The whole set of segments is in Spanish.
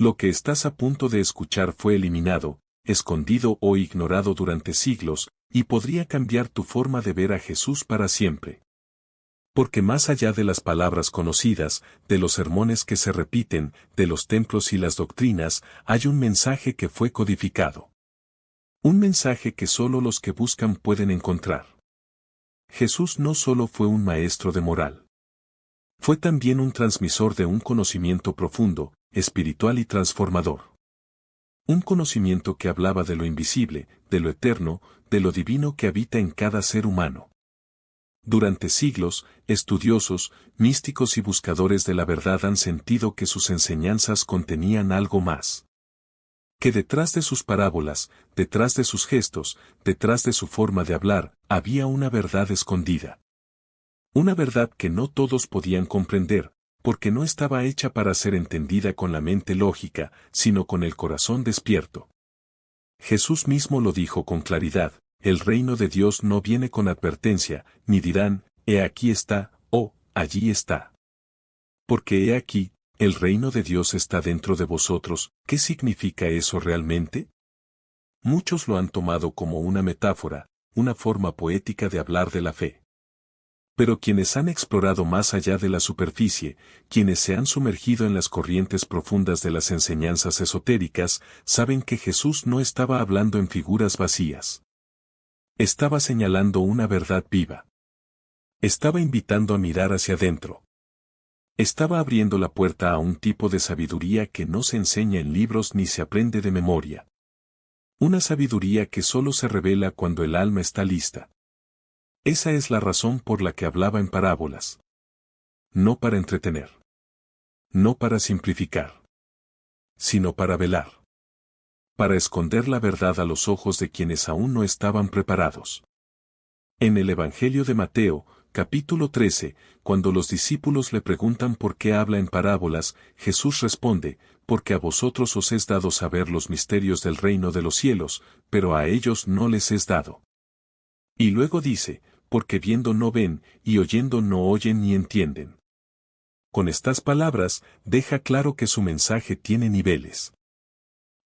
Lo que estás a punto de escuchar fue eliminado, escondido o ignorado durante siglos, y podría cambiar tu forma de ver a Jesús para siempre. Porque más allá de las palabras conocidas, de los sermones que se repiten, de los templos y las doctrinas, hay un mensaje que fue codificado. Un mensaje que solo los que buscan pueden encontrar. Jesús no solo fue un maestro de moral. Fue también un transmisor de un conocimiento profundo, espiritual y transformador. Un conocimiento que hablaba de lo invisible, de lo eterno, de lo divino que habita en cada ser humano. Durante siglos, estudiosos, místicos y buscadores de la verdad han sentido que sus enseñanzas contenían algo más. Que detrás de sus parábolas, detrás de sus gestos, detrás de su forma de hablar, había una verdad escondida. Una verdad que no todos podían comprender, porque no estaba hecha para ser entendida con la mente lógica, sino con el corazón despierto. Jesús mismo lo dijo con claridad: el reino de Dios no viene con advertencia, ni dirán, he aquí está, o, allí está. Porque he aquí, el reino de Dios está dentro de vosotros. ¿Qué significa eso realmente? Muchos lo han tomado como una metáfora, una forma poética de hablar de la fe. Pero quienes han explorado más allá de la superficie, quienes se han sumergido en las corrientes profundas de las enseñanzas esotéricas, saben que Jesús no estaba hablando en figuras vacías. Estaba señalando una verdad viva. Estaba invitando a mirar hacia adentro. Estaba abriendo la puerta a un tipo de sabiduría que no se enseña en libros ni se aprende de memoria. Una sabiduría que solo se revela cuando el alma está lista. Esa es la razón por la que hablaba en parábolas. No para entretener. No para simplificar. Sino para velar. Para esconder la verdad a los ojos de quienes aún no estaban preparados. En el Evangelio de Mateo, capítulo 13, cuando los discípulos le preguntan por qué habla en parábolas, Jesús responde: porque a vosotros os es dado saber los misterios del reino de los cielos, pero a ellos no les es dado. Y luego dice: porque viendo no ven, y oyendo no oyen ni entienden. Con estas palabras, deja claro que su mensaje tiene niveles.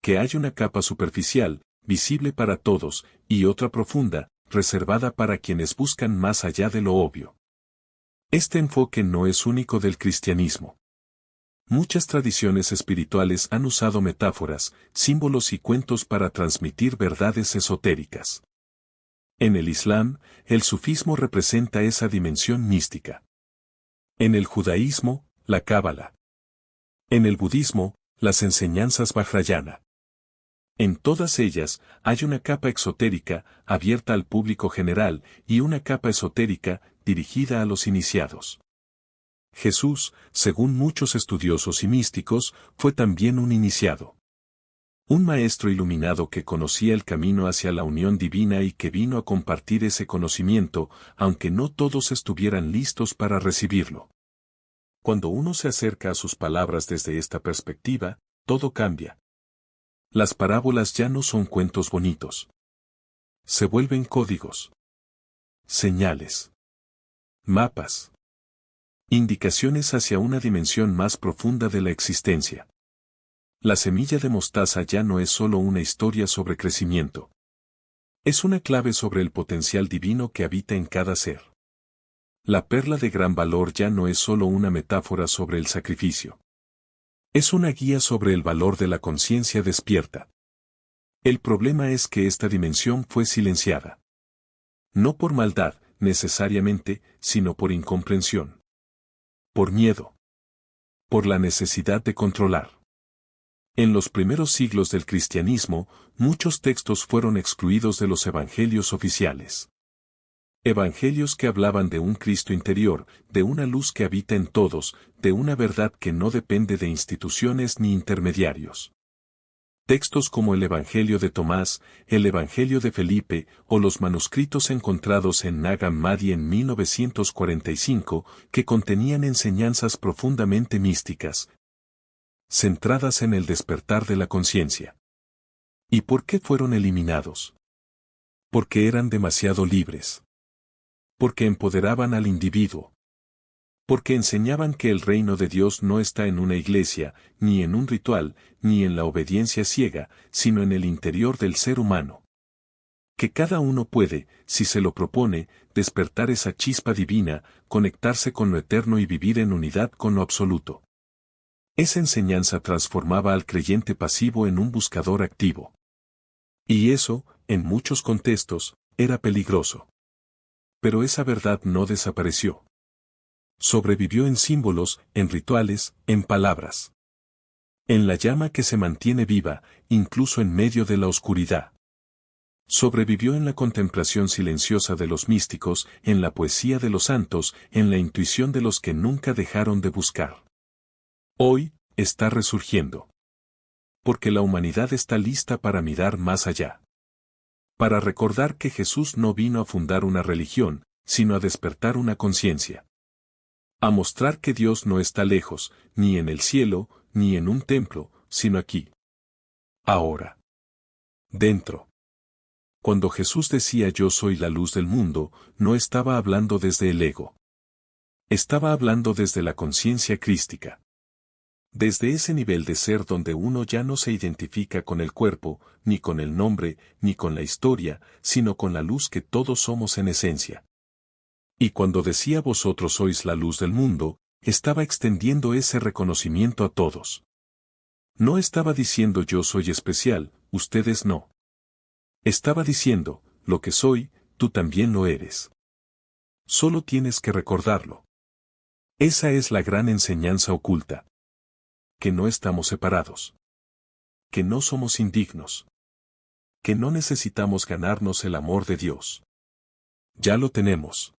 Que hay una capa superficial, visible para todos, y otra profunda, reservada para quienes buscan más allá de lo obvio. Este enfoque no es único del cristianismo. Muchas tradiciones espirituales han usado metáforas, símbolos y cuentos para transmitir verdades esotéricas. En el Islam, el sufismo representa esa dimensión mística. En el judaísmo, la cábala. En el budismo, las enseñanzas vajrayana. En todas ellas, hay una capa exotérica, abierta al público general, y una capa esotérica, dirigida a los iniciados. Jesús, según muchos estudiosos y místicos, fue también un iniciado. Un maestro iluminado que conocía el camino hacia la unión divina y que vino a compartir ese conocimiento, aunque no todos estuvieran listos para recibirlo. Cuando uno se acerca a sus palabras desde esta perspectiva, todo cambia. Las parábolas ya no son cuentos bonitos. Se vuelven códigos. Señales. Mapas. Indicaciones hacia una dimensión más profunda de la existencia. La semilla de mostaza ya no es solo una historia sobre crecimiento. Es una clave sobre el potencial divino que habita en cada ser. La perla de gran valor ya no es solo una metáfora sobre el sacrificio. Es una guía sobre el valor de la conciencia despierta. El problema es que esta dimensión fue silenciada. No por maldad, necesariamente, sino por incomprensión. Por miedo. Por la necesidad de controlar. En los primeros siglos del cristianismo, muchos textos fueron excluidos de los evangelios oficiales. Evangelios que hablaban de un Cristo interior, de una luz que habita en todos, de una verdad que no depende de instituciones ni intermediarios. Textos como el Evangelio de Tomás, el Evangelio de Felipe, o los manuscritos encontrados en Nag Hammadi en 1945, que contenían enseñanzas profundamente místicas, centradas en el despertar de la conciencia. ¿Y por qué fueron eliminados? Porque eran demasiado libres. Porque empoderaban al individuo. Porque enseñaban que el reino de Dios no está en una iglesia, ni en un ritual, ni en la obediencia ciega, sino en el interior del ser humano. Que cada uno puede, si se lo propone, despertar esa chispa divina, conectarse con lo eterno y vivir en unidad con lo absoluto. Esa enseñanza transformaba al creyente pasivo en un buscador activo. Y eso, en muchos contextos, era peligroso. Pero esa verdad no desapareció. Sobrevivió en símbolos, en rituales, en palabras. En la llama que se mantiene viva, incluso en medio de la oscuridad. Sobrevivió en la contemplación silenciosa de los místicos, en la poesía de los santos, en la intuición de los que nunca dejaron de buscar. Hoy, está resurgiendo. Porque la humanidad está lista para mirar más allá. Para recordar que Jesús no vino a fundar una religión, sino a despertar una conciencia. A mostrar que Dios no está lejos, ni en el cielo, ni en un templo, sino aquí. Ahora. Dentro. Cuando Jesús decía yo soy la luz del mundo, no estaba hablando desde el ego. Estaba hablando desde la conciencia crística. Desde ese nivel de ser donde uno ya no se identifica con el cuerpo, ni con el nombre, ni con la historia, sino con la luz que todos somos en esencia. Y cuando decía vosotros sois la luz del mundo, estaba extendiendo ese reconocimiento a todos. No estaba diciendo yo soy especial, ustedes no. Estaba diciendo, lo que soy, tú también lo eres. Solo tienes que recordarlo. Esa es la gran enseñanza oculta. Que no estamos separados. Que no somos indignos. Que no necesitamos ganarnos el amor de Dios. Ya lo tenemos.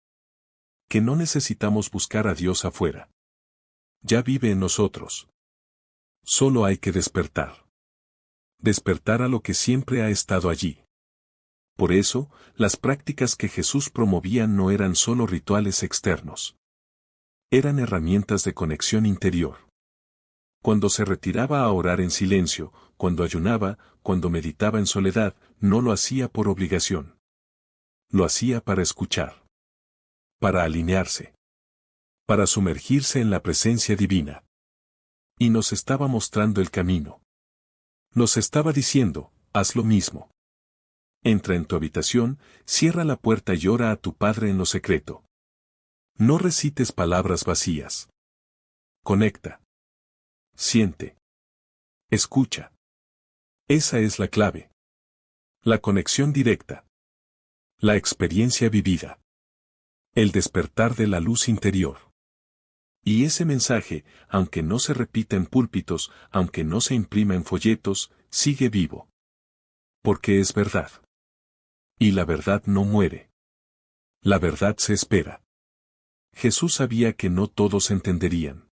Que no necesitamos buscar a Dios afuera. Ya vive en nosotros. Solo hay que despertar. Despertar a lo que siempre ha estado allí. Por eso, las prácticas que Jesús promovía no eran solo rituales externos. Eran herramientas de conexión interior. Cuando se retiraba a orar en silencio, cuando ayunaba, cuando meditaba en soledad, no lo hacía por obligación. Lo hacía para escuchar. Para alinearse. Para sumergirse en la presencia divina. Y nos estaba mostrando el camino. Nos estaba diciendo, haz lo mismo. Entra en tu habitación, cierra la puerta y ora a tu Padre en lo secreto. No recites palabras vacías. Conecta. Siente. Escucha. Esa es la clave. La conexión directa. La experiencia vivida. El despertar de la luz interior. Y ese mensaje, aunque no se repita en púlpitos, aunque no se imprima en folletos, sigue vivo. Porque es verdad. Y la verdad no muere. La verdad se espera. Jesús sabía que no todos entenderían.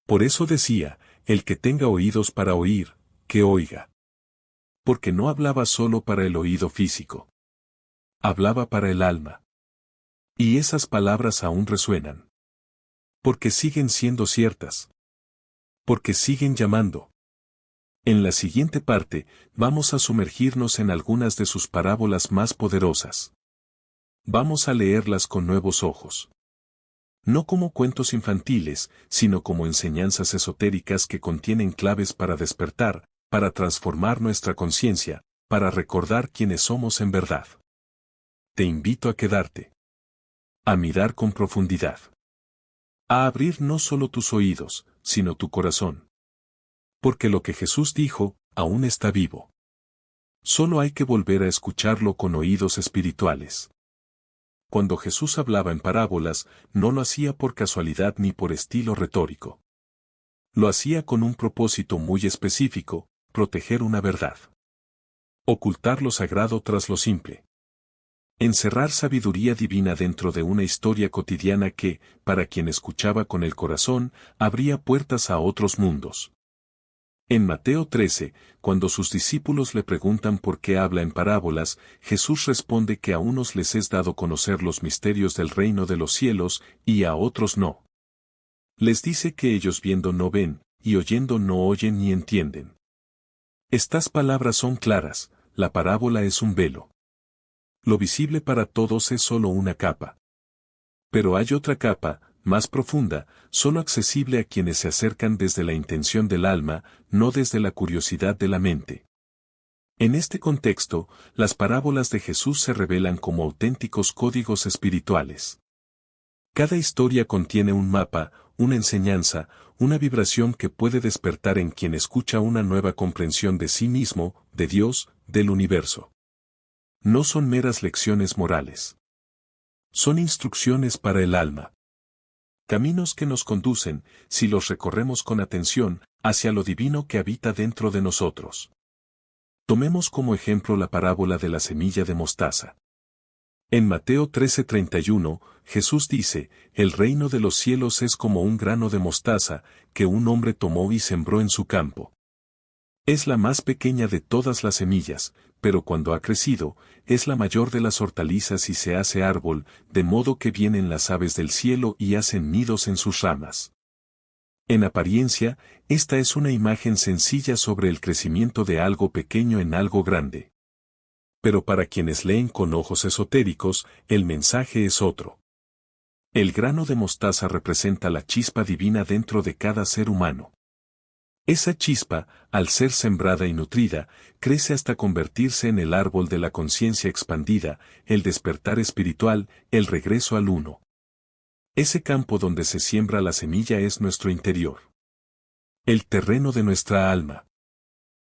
Por eso decía, el que tenga oídos para oír, que oiga. Porque no hablaba solo para el oído físico. Hablaba para el alma. Y esas palabras aún resuenan. Porque siguen siendo ciertas. Porque siguen llamando. En la siguiente parte, vamos a sumergirnos en algunas de sus parábolas más poderosas. Vamos a leerlas con nuevos ojos. No como cuentos infantiles, sino como enseñanzas esotéricas que contienen claves para despertar, para transformar nuestra conciencia, para recordar quiénes somos en verdad. Te invito a quedarte. A mirar con profundidad. A abrir no solo tus oídos, sino tu corazón. Porque lo que Jesús dijo, aún está vivo. Solo hay que volver a escucharlo con oídos espirituales. Cuando Jesús hablaba en parábolas, no lo hacía por casualidad ni por estilo retórico. Lo hacía con un propósito muy específico, proteger una verdad. Ocultar lo sagrado tras lo simple. Encerrar sabiduría divina dentro de una historia cotidiana que, para quien escuchaba con el corazón, abría puertas a otros mundos. En Mateo 13, cuando sus discípulos le preguntan por qué habla en parábolas, Jesús responde que a unos les es dado conocer los misterios del reino de los cielos, y a otros no. Les dice que ellos viendo no ven, y oyendo no oyen ni entienden. Estas palabras son claras, la parábola es un velo. Lo visible para todos es solo una capa. Pero hay otra capa, más profunda, solo accesible a quienes se acercan desde la intención del alma, no desde la curiosidad de la mente. En este contexto, las parábolas de Jesús se revelan como auténticos códigos espirituales. Cada historia contiene un mapa, una enseñanza, una vibración que puede despertar en quien escucha una nueva comprensión de sí mismo, de Dios, del universo. No son meras lecciones morales. Son instrucciones para el alma. Caminos que nos conducen, si los recorremos con atención, hacia lo divino que habita dentro de nosotros. Tomemos como ejemplo la parábola de la semilla de mostaza. En Mateo 13:31, Jesús dice, el reino de los cielos es como un grano de mostaza, que un hombre tomó y sembró en su campo. Es la más pequeña de todas las semillas, pero cuando ha crecido, es la mayor de las hortalizas y se hace árbol, de modo que vienen las aves del cielo y hacen nidos en sus ramas. En apariencia, esta es una imagen sencilla sobre el crecimiento de algo pequeño en algo grande. Pero para quienes leen con ojos esotéricos, el mensaje es otro. El grano de mostaza representa la chispa divina dentro de cada ser humano. Esa chispa, al ser sembrada y nutrida, crece hasta convertirse en el árbol de la conciencia expandida, el despertar espiritual, el regreso al uno. Ese campo donde se siembra la semilla es nuestro interior. El terreno de nuestra alma.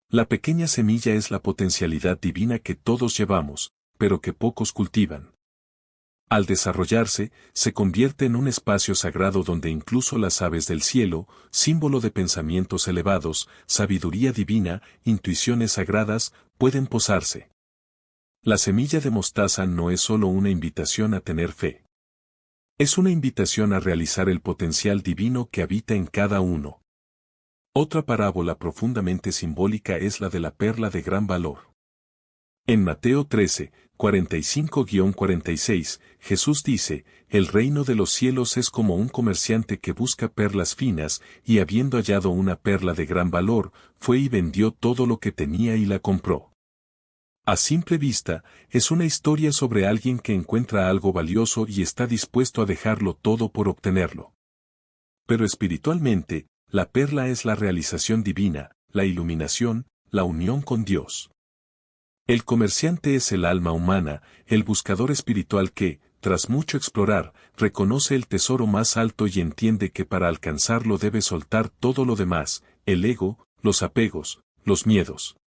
La pequeña semilla es la potencialidad divina que todos llevamos, pero que pocos cultivan. Al desarrollarse, se convierte en un espacio sagrado donde incluso las aves del cielo, símbolo de pensamientos elevados, sabiduría divina, intuiciones sagradas, pueden posarse. La semilla de mostaza no es solo una invitación a tener fe. Es una invitación a realizar el potencial divino que habita en cada uno. Otra parábola profundamente simbólica es la de la perla de gran valor. En Mateo 13, 45-46, Jesús dice, el reino de los cielos es como un comerciante que busca perlas finas, y habiendo hallado una perla de gran valor, fue y vendió todo lo que tenía y la compró. A simple vista, es una historia sobre alguien que encuentra algo valioso y está dispuesto a dejarlo todo por obtenerlo. Pero espiritualmente, la perla es la realización divina, la iluminación, la unión con Dios. El comerciante es el alma humana, el buscador espiritual que, tras mucho explorar, reconoce el tesoro más alto y entiende que para alcanzarlo debe soltar todo lo demás, el ego, los apegos, los miedos,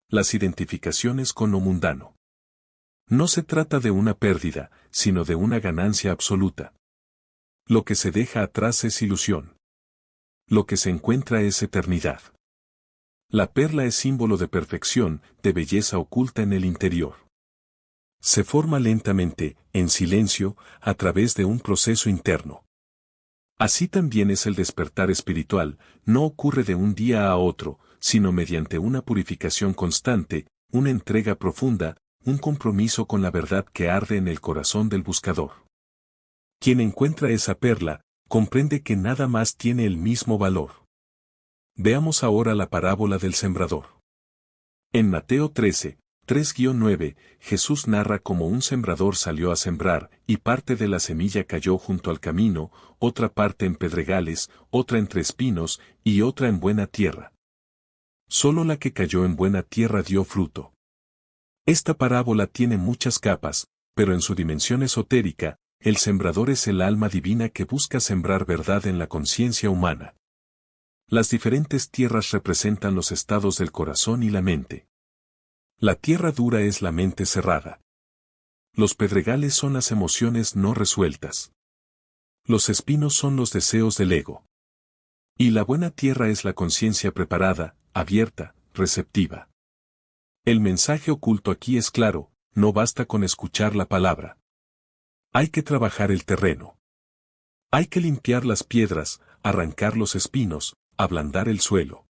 las identificaciones con lo mundano. No se trata de una pérdida, sino de una ganancia absoluta. Lo que se deja atrás es ilusión. Lo que se encuentra es eternidad. La perla es símbolo de perfección, de belleza oculta en el interior. Se forma lentamente, en silencio, a través de un proceso interno. Así también es el despertar espiritual, no ocurre de un día a otro, sino mediante una purificación constante, una entrega profunda, un compromiso con la verdad que arde en el corazón del buscador. Quien encuentra esa perla, comprende que nada más tiene el mismo valor. Veamos ahora la parábola del sembrador. En Mateo 13, 3-9, Jesús narra cómo un sembrador salió a sembrar, y parte de la semilla cayó junto al camino, otra parte en pedregales, otra entre espinos, y otra en buena tierra. Solo la que cayó en buena tierra dio fruto. Esta parábola tiene muchas capas, pero en su dimensión esotérica, el sembrador es el alma divina que busca sembrar verdad en la conciencia humana. Las diferentes tierras representan los estados del corazón y la mente. La tierra dura es la mente cerrada. Los pedregales son las emociones no resueltas. Los espinos son los deseos del ego. Y la buena tierra es la conciencia preparada, abierta, receptiva. El mensaje oculto aquí es claro, no basta con escuchar la palabra. Hay que trabajar el terreno. Hay que limpiar las piedras, arrancar los espinos, ablandar el suelo.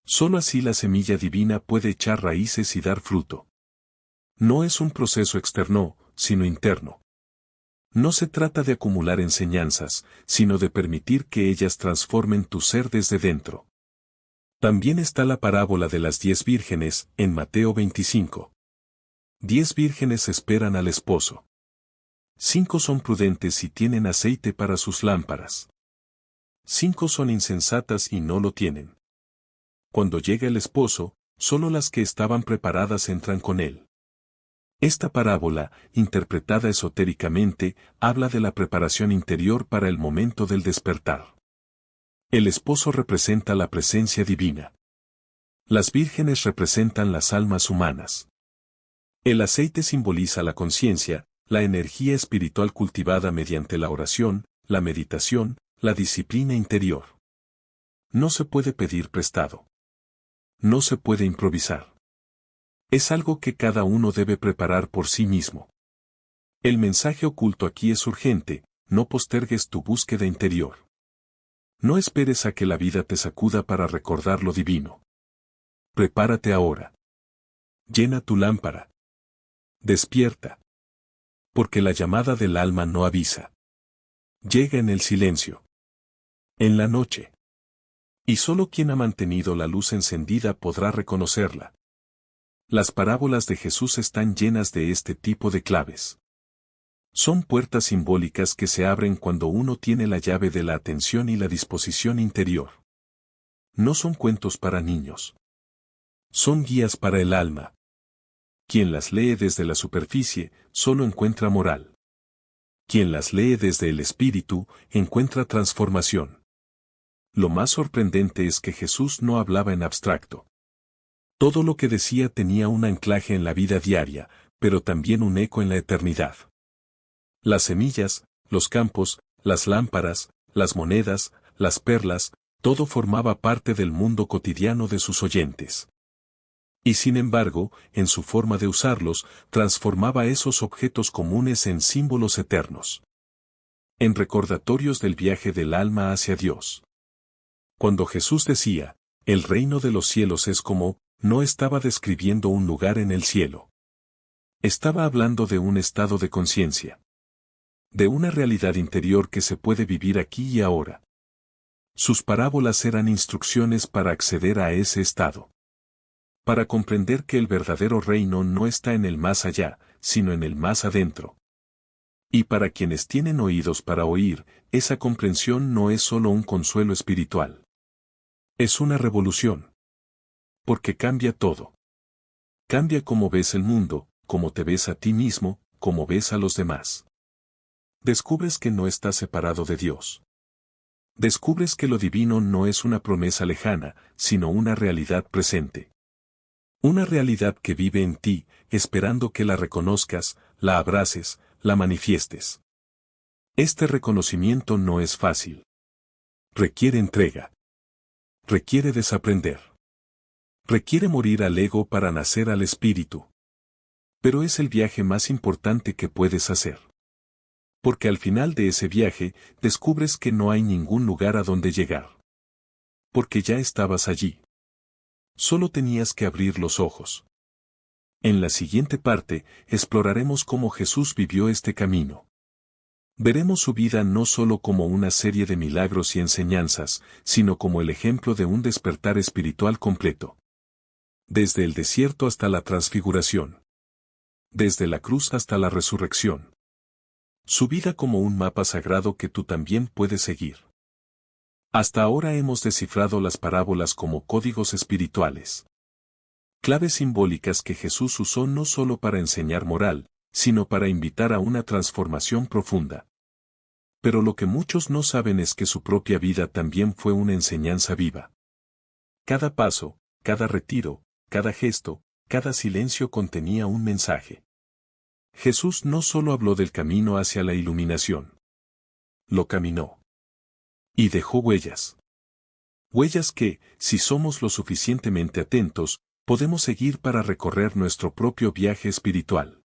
Solo así la semilla divina puede echar raíces y dar fruto. No es un proceso externo, sino interno. No se trata de acumular enseñanzas, sino de permitir que ellas transformen tu ser desde dentro. También está la parábola de las 10 vírgenes, en Mateo 25. 10 vírgenes esperan al esposo. 5 son prudentes y tienen aceite para sus lámparas. 5 son insensatas y no lo tienen. Cuando llega el esposo, solo las que estaban preparadas entran con él. Esta parábola, interpretada esotéricamente, habla de la preparación interior para el momento del despertar. El esposo representa la presencia divina. Las vírgenes representan las almas humanas. El aceite simboliza la conciencia, la energía espiritual cultivada mediante la oración, la meditación, la disciplina interior. No se puede pedir prestado. No se puede improvisar. Es algo que cada uno debe preparar por sí mismo. El mensaje oculto aquí es urgente, no postergues tu búsqueda interior. No esperes a que la vida te sacuda para recordar lo divino. Prepárate ahora. Llena tu lámpara. Despierta. Porque la llamada del alma no avisa. Llega en el silencio. En la noche. Y solo quien ha mantenido la luz encendida podrá reconocerla. Las parábolas de Jesús están llenas de este tipo de claves. Son puertas simbólicas que se abren cuando uno tiene la llave de la atención y la disposición interior. No son cuentos para niños. Son guías para el alma. Quien las lee desde la superficie, solo encuentra moral. Quien las lee desde el espíritu, encuentra transformación. Lo más sorprendente es que Jesús no hablaba en abstracto. Todo lo que decía tenía un anclaje en la vida diaria, pero también un eco en la eternidad. Las semillas, los campos, las lámparas, las monedas, las perlas, todo formaba parte del mundo cotidiano de sus oyentes. Y sin embargo, en su forma de usarlos, transformaba esos objetos comunes en símbolos eternos. En recordatorios del viaje del alma hacia Dios. Cuando Jesús decía, el reino de los cielos es como, no estaba describiendo un lugar en el cielo. Estaba hablando de un estado de conciencia. De una realidad interior que se puede vivir aquí y ahora. Sus parábolas eran instrucciones para acceder a ese estado. Para comprender que el verdadero reino no está en el más allá, sino en el más adentro. Y para quienes tienen oídos para oír, esa comprensión no es solo un consuelo espiritual. Es una revolución. Porque cambia todo. Cambia cómo ves el mundo, cómo te ves a ti mismo, cómo ves a los demás. Descubres que no estás separado de Dios. Descubres que lo divino no es una promesa lejana, sino una realidad presente. Una realidad que vive en ti, esperando que la reconozcas, la abraces, la manifiestes. Este reconocimiento no es fácil. Requiere entrega. Requiere desaprender. Requiere morir al ego para nacer al espíritu. Pero es el viaje más importante que puedes hacer. Porque al final de ese viaje, descubres que no hay ningún lugar a donde llegar. Porque ya estabas allí. Solo tenías que abrir los ojos. En la siguiente parte, exploraremos cómo Jesús vivió este camino. Veremos su vida no solo como una serie de milagros y enseñanzas, sino como el ejemplo de un despertar espiritual completo. Desde el desierto hasta la transfiguración. Desde la cruz hasta la resurrección. Su vida como un mapa sagrado que tú también puedes seguir. Hasta ahora hemos descifrado las parábolas como códigos espirituales. Claves simbólicas que Jesús usó no solo para enseñar moral, sino para invitar a una transformación profunda. Pero lo que muchos no saben es que su propia vida también fue una enseñanza viva. Cada paso, cada retiro, cada gesto, cada silencio contenía un mensaje. Jesús no solo habló del camino hacia la iluminación. Lo caminó. Y dejó huellas. Huellas que, si somos lo suficientemente atentos, podemos seguir para recorrer nuestro propio viaje espiritual.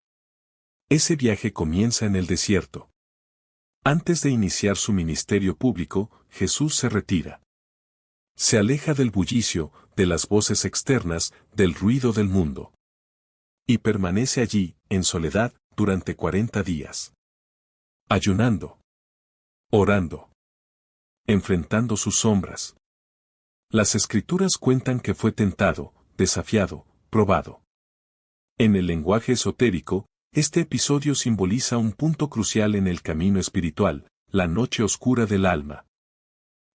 Ese viaje comienza en el desierto. Antes de iniciar su ministerio público, Jesús se retira. Se aleja del bullicio, de las voces externas, del ruido del mundo. Y permanece allí, en soledad, durante 40 días. Ayunando. Orando. Enfrentando sus sombras. Las escrituras cuentan que fue tentado, desafiado, probado. En el lenguaje esotérico, Este episodio simboliza un punto crucial en el camino espiritual, la noche oscura del alma.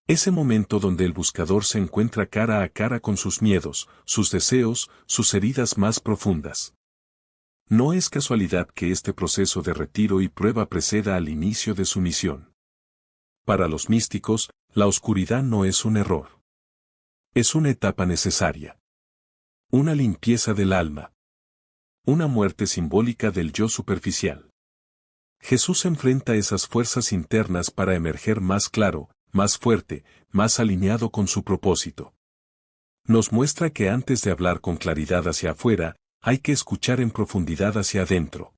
Ese momento donde el buscador se encuentra cara a cara con sus miedos, sus deseos, sus heridas más profundas. No es casualidad que este proceso de retiro y prueba preceda al inicio de su misión. Para los místicos, la oscuridad no es un error. Es una etapa necesaria. Una limpieza del alma. Una muerte simbólica del yo superficial. Jesús enfrenta esas fuerzas internas para emerger más claro, más fuerte, más alineado con su propósito. Nos muestra que antes de hablar con claridad hacia afuera, hay que escuchar en profundidad hacia adentro.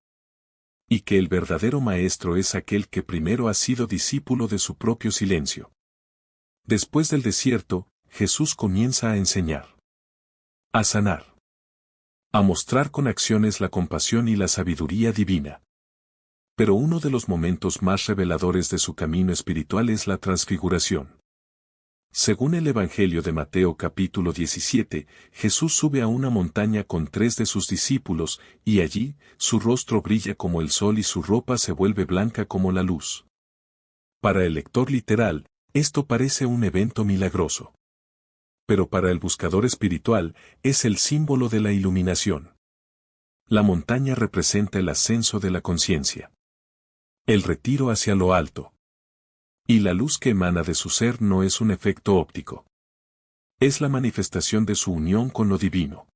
Y que el verdadero maestro es aquel que primero ha sido discípulo de su propio silencio. Después del desierto, Jesús comienza a enseñar. A sanar. A mostrar con acciones la compasión y la sabiduría divina. Pero uno de los momentos más reveladores de su camino espiritual es la transfiguración. Según el Evangelio de Mateo capítulo 17, Jesús sube a una montaña con 3 de sus discípulos, y allí, su rostro brilla como el sol y su ropa se vuelve blanca como la luz. Para el lector literal, esto parece un evento milagroso. Pero para el buscador espiritual, es el símbolo de la iluminación. La montaña representa el ascenso de la conciencia. El retiro hacia lo alto. Y la luz que emana de su ser no es un efecto óptico. Es la manifestación de su unión con lo divino.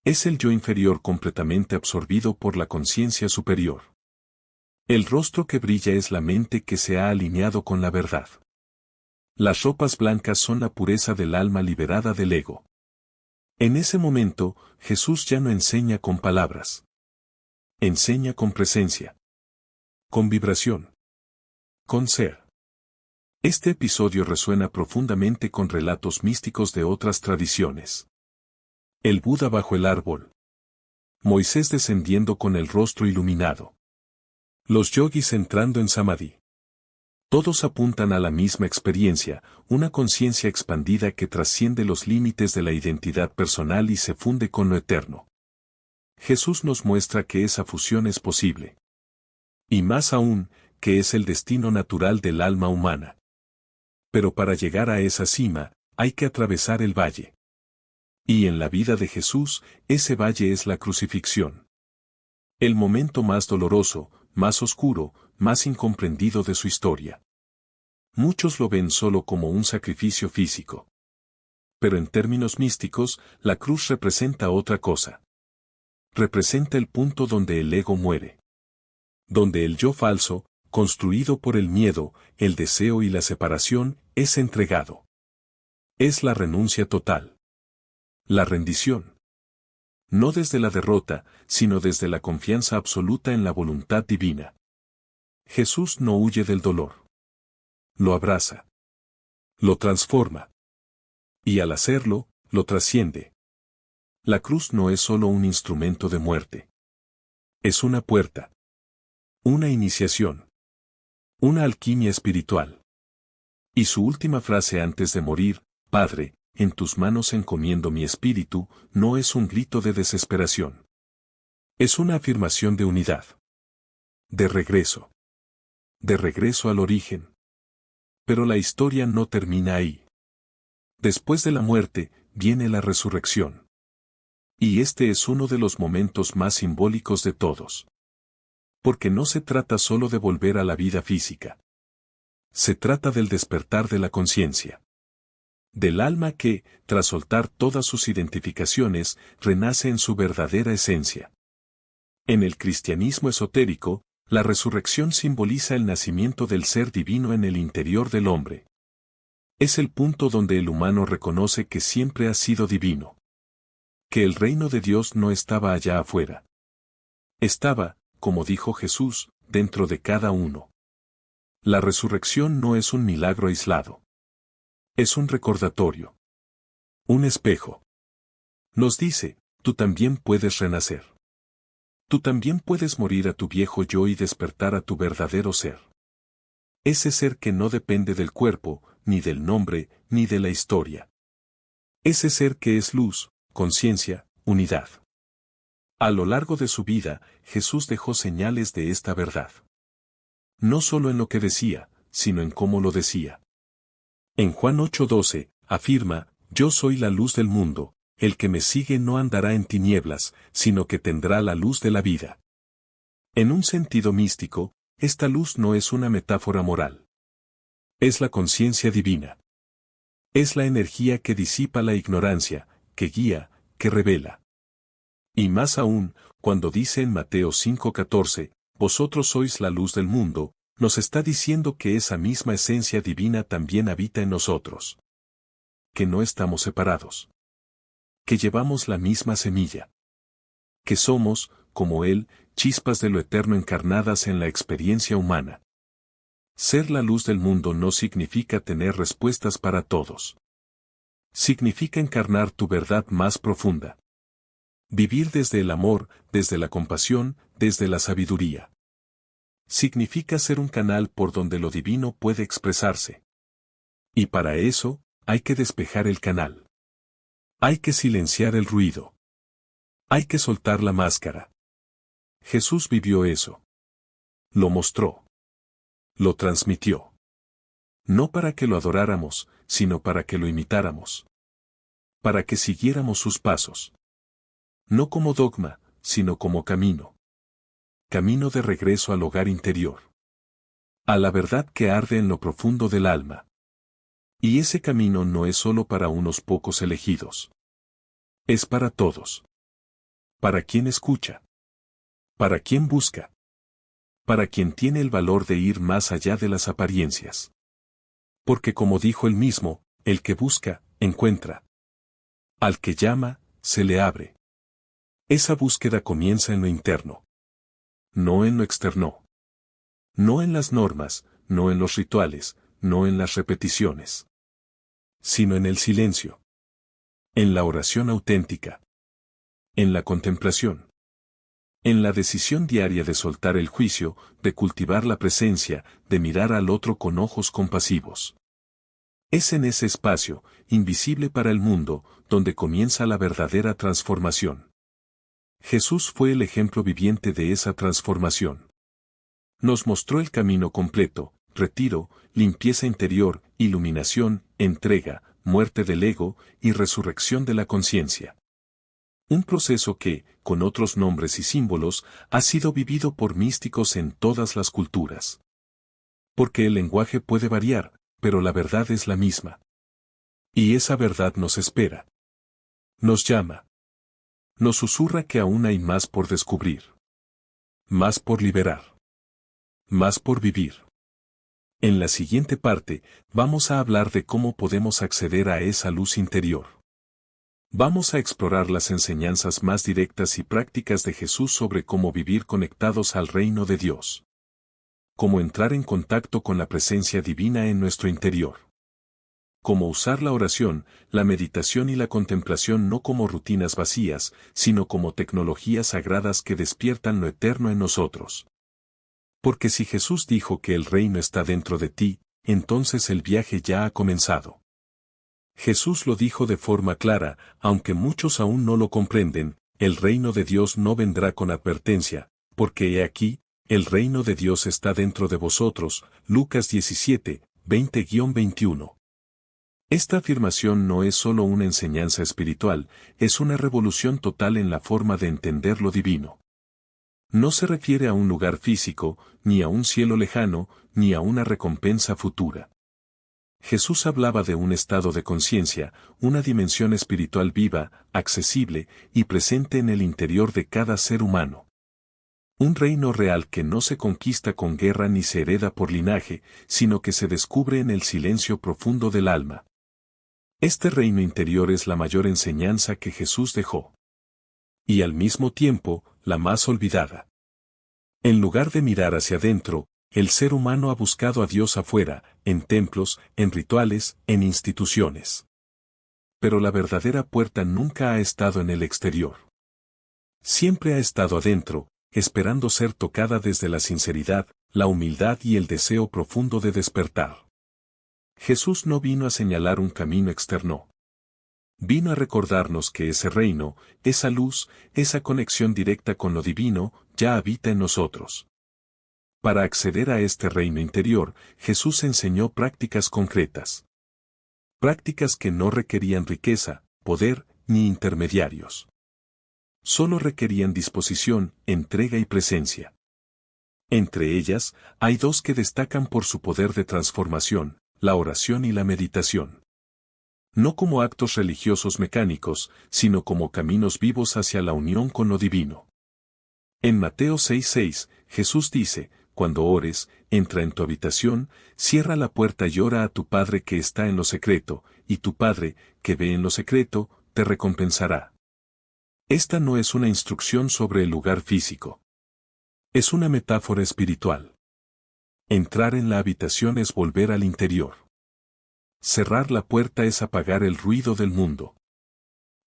Es el yo inferior completamente absorbido por la conciencia superior. El rostro que brilla es la mente que se ha alineado con la verdad. Las ropas blancas son la pureza del alma liberada del ego. En ese momento, Jesús ya no enseña con palabras. Enseña con presencia. Con vibración. Con ser. Este episodio resuena profundamente con relatos místicos de otras tradiciones. El Buda bajo el árbol. Moisés descendiendo con el rostro iluminado. Los yogis entrando en samadhi. Todos apuntan a la misma experiencia, una conciencia expandida que trasciende los límites de la identidad personal y se funde con lo eterno. Jesús nos muestra que esa fusión es posible. Y más aún, que es el destino natural del alma humana. Pero para llegar a esa cima, hay que atravesar el valle. Y en la vida de Jesús, ese valle es la crucifixión. El momento más doloroso, más oscuro, más incomprendido de su historia. Muchos lo ven solo como un sacrificio físico. Pero en términos místicos, la cruz representa otra cosa. Representa el punto donde el ego muere. Donde el yo falso, construido por el miedo, el deseo y la separación, es entregado. Es la renuncia total. La rendición. No desde la derrota, sino desde la confianza absoluta en la voluntad divina. Jesús no huye del dolor. Lo abraza. Lo transforma. Y al hacerlo, lo trasciende. La cruz no es solo un instrumento de muerte. Es una puerta. Una iniciación. Una alquimia espiritual. Y su última frase antes de morir, Padre, en tus manos encomiendo mi espíritu, no es un grito de desesperación. Es una afirmación de unidad. De regreso. De regreso al origen. Pero la historia no termina ahí. Después de la muerte, viene la resurrección. Y este es uno de los momentos más simbólicos de todos. Porque no se trata solo de volver a la vida física. Se trata del despertar de la conciencia. Del alma que, tras soltar todas sus identificaciones, renace en su verdadera esencia. En el cristianismo esotérico, la resurrección simboliza el nacimiento del ser divino en el interior del hombre. Es el punto donde el humano reconoce que siempre ha sido divino. Que el reino de Dios no estaba allá afuera. Estaba, como dijo Jesús, dentro de cada uno. La resurrección no es un milagro aislado. Es un recordatorio. Un espejo. Nos dice, tú también puedes renacer. Tú también puedes morir a tu viejo yo y despertar a tu verdadero ser. Ese ser que no depende del cuerpo, ni del nombre, ni de la historia. Ese ser que es luz, conciencia, unidad. A lo largo de su vida, Jesús dejó señales de esta verdad. No solo en lo que decía, sino en cómo lo decía. En Juan 8:12, afirma, «Yo soy la luz del mundo, el que me sigue no andará en tinieblas, sino que tendrá la luz de la vida». En un sentido místico, esta luz no es una metáfora moral. Es la conciencia divina. Es la energía que disipa la ignorancia, que guía, que revela. Y más aún, cuando dice en Mateo 5:14, «Vosotros sois la luz del mundo», nos está diciendo que esa misma esencia divina también habita en nosotros. Que no estamos separados. Que llevamos la misma semilla. Que somos, como Él, chispas de lo eterno encarnadas en la experiencia humana. Ser la luz del mundo no significa tener respuestas para todos. Significa encarnar tu verdad más profunda. Vivir desde el amor, desde la compasión, desde la sabiduría. Significa ser un canal por donde lo divino puede expresarse. Y para eso, hay que despejar el canal. Hay que silenciar el ruido. Hay que soltar la máscara. Jesús vivió eso. Lo mostró. Lo transmitió. No para que lo adoráramos, sino para que lo imitáramos. Para que siguiéramos sus pasos. No como dogma, sino como camino. Camino de regreso al hogar interior. A la verdad que arde en lo profundo del alma. Y ese camino no es solo para unos pocos elegidos. Es para todos. Para quien escucha. Para quien busca. Para quien tiene el valor de ir más allá de las apariencias. Porque como dijo él mismo, el que busca, encuentra. Al que llama, se le abre. Esa búsqueda comienza en lo interno. No en lo externo. No en las normas, no en los rituales, no en las repeticiones. Sino en el silencio. En la oración auténtica. En la contemplación. En la decisión diaria de soltar el juicio, de cultivar la presencia, de mirar al otro con ojos compasivos. Es en ese espacio, invisible para el mundo, donde comienza la verdadera transformación. Jesús fue el ejemplo viviente de esa transformación. Nos mostró el camino completo, retiro, limpieza interior, iluminación, entrega, muerte del ego y resurrección de la conciencia. Un proceso que, con otros nombres y símbolos, ha sido vivido por místicos en todas las culturas. Porque el lenguaje puede variar, pero la verdad es la misma. Y esa verdad nos espera. Nos llama. Nos susurra que aún hay más por descubrir. Más por liberar. Más por vivir. En la siguiente parte, vamos a hablar de cómo podemos acceder a esa luz interior. Vamos a explorar las enseñanzas más directas y prácticas de Jesús sobre cómo vivir conectados al reino de Dios. Cómo entrar en contacto con la presencia divina en nuestro interior. Cómo usar la oración, la meditación y la contemplación no como rutinas vacías, sino como tecnologías sagradas que despiertan lo eterno en nosotros. Porque si Jesús dijo que el reino está dentro de ti, entonces el viaje ya ha comenzado. Jesús lo dijo de forma clara, aunque muchos aún no lo comprenden, el reino de Dios no vendrá con advertencia, porque he aquí, el reino de Dios está dentro de vosotros, Lucas 17, 20-21. Esta afirmación no es solo una enseñanza espiritual, es una revolución total en la forma de entender lo divino. No se refiere a un lugar físico, ni a un cielo lejano, ni a una recompensa futura. Jesús hablaba de un estado de conciencia, una dimensión espiritual viva, accesible y presente en el interior de cada ser humano. Un reino real que no se conquista con guerra ni se hereda por linaje, sino que se descubre en el silencio profundo del alma. Este reino interior es la mayor enseñanza que Jesús dejó. Y al mismo tiempo, la más olvidada. En lugar de mirar hacia adentro, el ser humano ha buscado a Dios afuera, en templos, en rituales, en instituciones. Pero la verdadera puerta nunca ha estado en el exterior. Siempre ha estado adentro, esperando ser tocada desde la sinceridad, la humildad y el deseo profundo de despertar. Jesús no vino a señalar un camino externo. Vino a recordarnos que ese reino, esa luz, esa conexión directa con lo divino, ya habita en nosotros. Para acceder a este reino interior, Jesús enseñó prácticas concretas. Prácticas que no requerían riqueza, poder, ni intermediarios. Solo requerían disposición, entrega y presencia. Entre ellas, hay dos que destacan por su poder de transformación, la oración y la meditación. No como actos religiosos mecánicos, sino como caminos vivos hacia la unión con lo divino. En Mateo 6:6, Jesús dice, cuando ores, entra en tu habitación, cierra la puerta y ora a tu Padre que está en lo secreto, y tu Padre, que ve en lo secreto, te recompensará. Esta no es una instrucción sobre el lugar físico. Es una metáfora espiritual. Entrar en la habitación es volver al interior. Cerrar la puerta es apagar el ruido del mundo.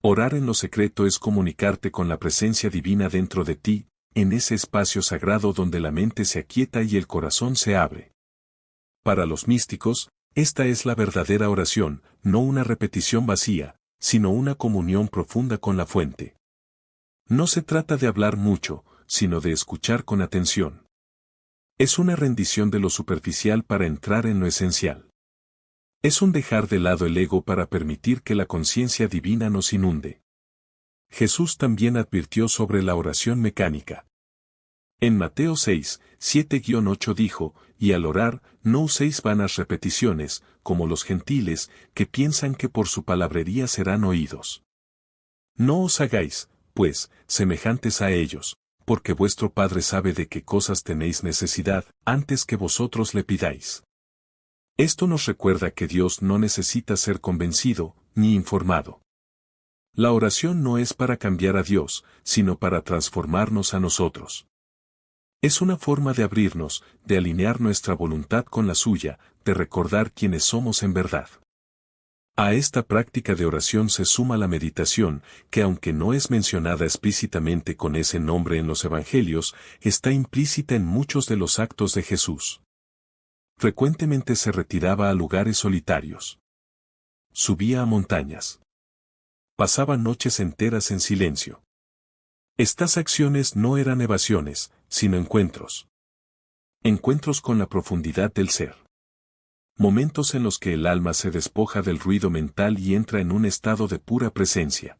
Orar en lo secreto es comunicarte con la presencia divina dentro de ti, en ese espacio sagrado donde la mente se aquieta y el corazón se abre. Para los místicos, esta es la verdadera oración, no una repetición vacía, sino una comunión profunda con la fuente. No se trata de hablar mucho, sino de escuchar con atención. Es una rendición de lo superficial para entrar en lo esencial. Es un dejar de lado el ego para permitir que la conciencia divina nos inunde. Jesús también advirtió sobre la oración mecánica. En Mateo 6, 7-8 dijo, y al orar, no uséis vanas repeticiones, como los gentiles, que piensan que por su palabrería serán oídos. No os hagáis, pues, semejantes a ellos, porque vuestro Padre sabe de qué cosas tenéis necesidad, antes que vosotros le pidáis. Esto nos recuerda que Dios no necesita ser convencido, ni informado. La oración no es para cambiar a Dios, sino para transformarnos a nosotros. Es una forma de abrirnos, de alinear nuestra voluntad con la suya, de recordar quiénes somos en verdad. A esta práctica de oración se suma la meditación, que aunque no es mencionada explícitamente con ese nombre en los Evangelios, está implícita en muchos de los actos de Jesús. Frecuentemente se retiraba a lugares solitarios. Subía a montañas. Pasaba noches enteras en silencio. Estas acciones no eran evasiones, sino encuentros. Encuentros con la profundidad del ser. Momentos en los que el alma se despoja del ruido mental y entra en un estado de pura presencia.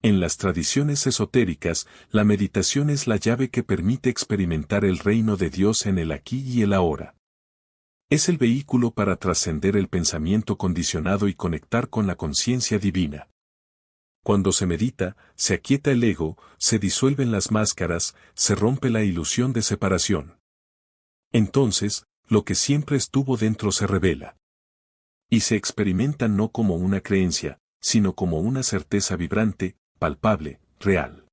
En las tradiciones esotéricas, la meditación es la llave que permite experimentar el reino de Dios en el aquí y el ahora. Es el vehículo para trascender el pensamiento condicionado y conectar con la conciencia divina. Cuando se medita, se aquieta el ego, se disuelven las máscaras, se rompe la ilusión de separación. Entonces, lo que siempre estuvo dentro se revela. Y se experimenta no como una creencia, sino como una certeza vibrante, palpable, real.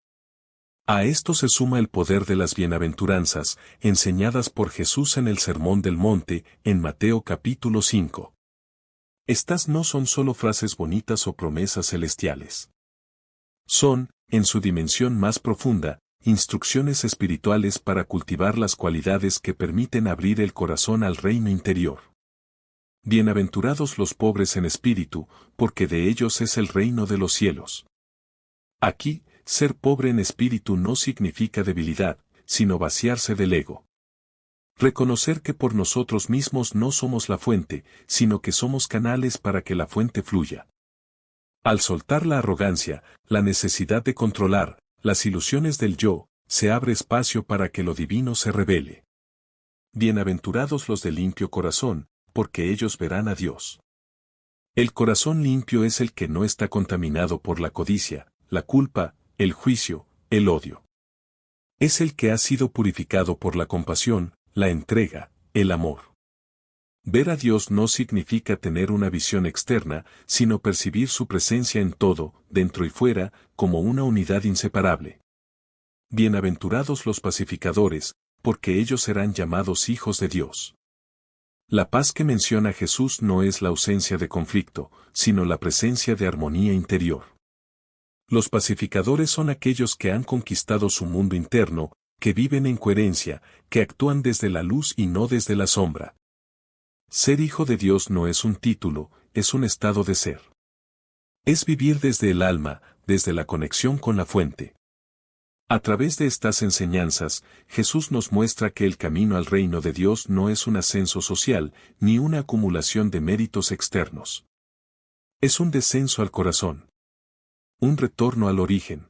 A esto se suma el poder de las bienaventuranzas, enseñadas por Jesús en el Sermón del Monte, en Mateo capítulo 5. Estas no son solo frases bonitas o promesas celestiales. Son, en su dimensión más profunda, instrucciones espirituales para cultivar las cualidades que permiten abrir el corazón al reino interior. Bienaventurados los pobres en espíritu, porque de ellos es el reino de los cielos. Aquí, ser pobre en espíritu no significa debilidad, sino vaciarse del ego. Reconocer que por nosotros mismos no somos la fuente, sino que somos canales para que la fuente fluya. Al soltar la arrogancia, la necesidad de controlar, las ilusiones del yo, se abre espacio para que lo divino se revele. Bienaventurados los de limpio corazón, porque ellos verán a Dios. El corazón limpio es el que no está contaminado por la codicia, la culpa, el juicio, el odio. Es el que ha sido purificado por la compasión, la entrega, el amor. Ver a Dios no significa tener una visión externa, sino percibir su presencia en todo, dentro y fuera, como una unidad inseparable. Bienaventurados los pacificadores, porque ellos serán llamados hijos de Dios. La paz que menciona Jesús no es la ausencia de conflicto, sino la presencia de armonía interior. Los pacificadores son aquellos que han conquistado su mundo interno, que viven en coherencia, que actúan desde la luz y no desde la sombra. Ser hijo de Dios no es un título, es un estado de ser. Es vivir desde el alma, desde la conexión con la fuente. A través de estas enseñanzas, Jesús nos muestra que el camino al reino de Dios no es un ascenso social, ni una acumulación de méritos externos. Es un descenso al corazón. Un retorno al origen.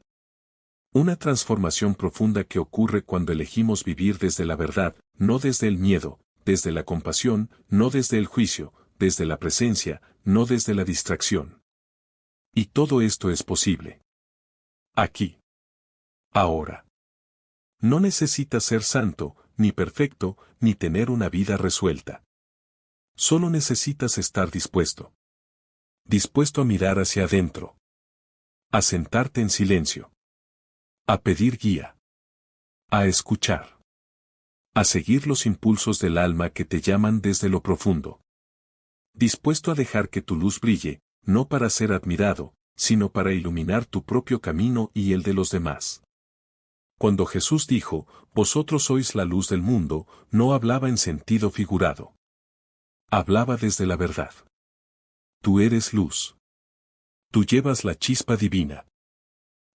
Una transformación profunda que ocurre cuando elegimos vivir desde la verdad, no desde el miedo, desde la compasión, no desde el juicio, desde la presencia, no desde la distracción. Y todo esto es posible. Aquí. Ahora. No necesitas ser santo, ni perfecto, ni tener una vida resuelta. Solo necesitas estar dispuesto. Dispuesto a mirar hacia adentro. A sentarte en silencio. A pedir guía. A escuchar. A seguir los impulsos del alma que te llaman desde lo profundo. Dispuesto a dejar que tu luz brille, no para ser admirado, sino para iluminar tu propio camino y el de los demás. Cuando Jesús dijo, vosotros sois la luz del mundo, no hablaba en sentido figurado. Hablaba desde la verdad. Tú eres luz. Tú llevas la chispa divina.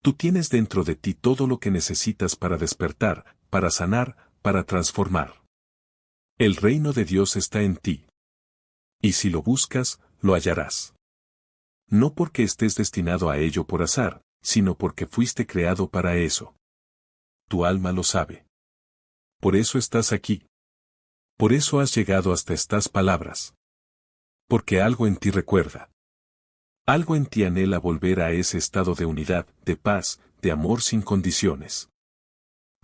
Tú tienes dentro de ti todo lo que necesitas para despertar, para sanar, para transformar. El reino de Dios está en ti. Y si lo buscas, lo hallarás. No porque estés destinado a ello por azar, sino porque fuiste creado para eso. Tu alma lo sabe. Por eso estás aquí. Por eso has llegado hasta estas palabras. Porque algo en ti recuerda. Algo en ti anhela volver a ese estado de unidad, de paz, de amor sin condiciones.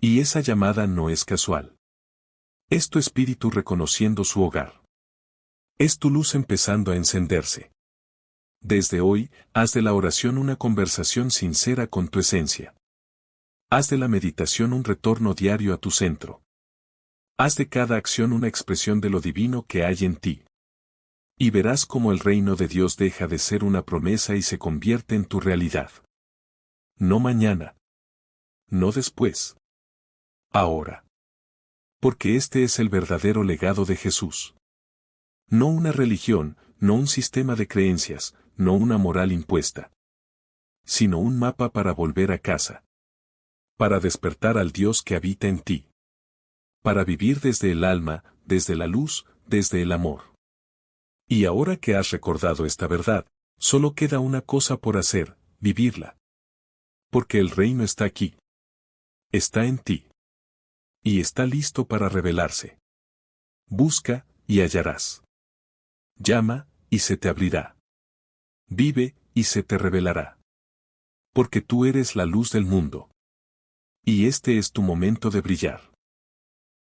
Y esa llamada no es casual. Es tu espíritu reconociendo su hogar. Es tu luz empezando a encenderse. Desde hoy, haz de la oración una conversación sincera con tu esencia. Haz de la meditación un retorno diario a tu centro. Haz de cada acción una expresión de lo divino que hay en ti. Y verás cómo el reino de Dios deja de ser una promesa y se convierte en tu realidad. No mañana. No después. Ahora. Porque este es el verdadero legado de Jesús. No una religión, no un sistema de creencias, no una moral impuesta. Sino un mapa para volver a casa. Para despertar al Dios que habita en ti. Para vivir desde el alma, desde la luz, desde el amor. Y ahora que has recordado esta verdad, solo queda una cosa por hacer, vivirla. Porque el reino está aquí. Está en ti. Y está listo para revelarse. Busca, y hallarás. Llama, y se te abrirá. Vive, y se te revelará. Porque tú eres la luz del mundo. Y este es tu momento de brillar.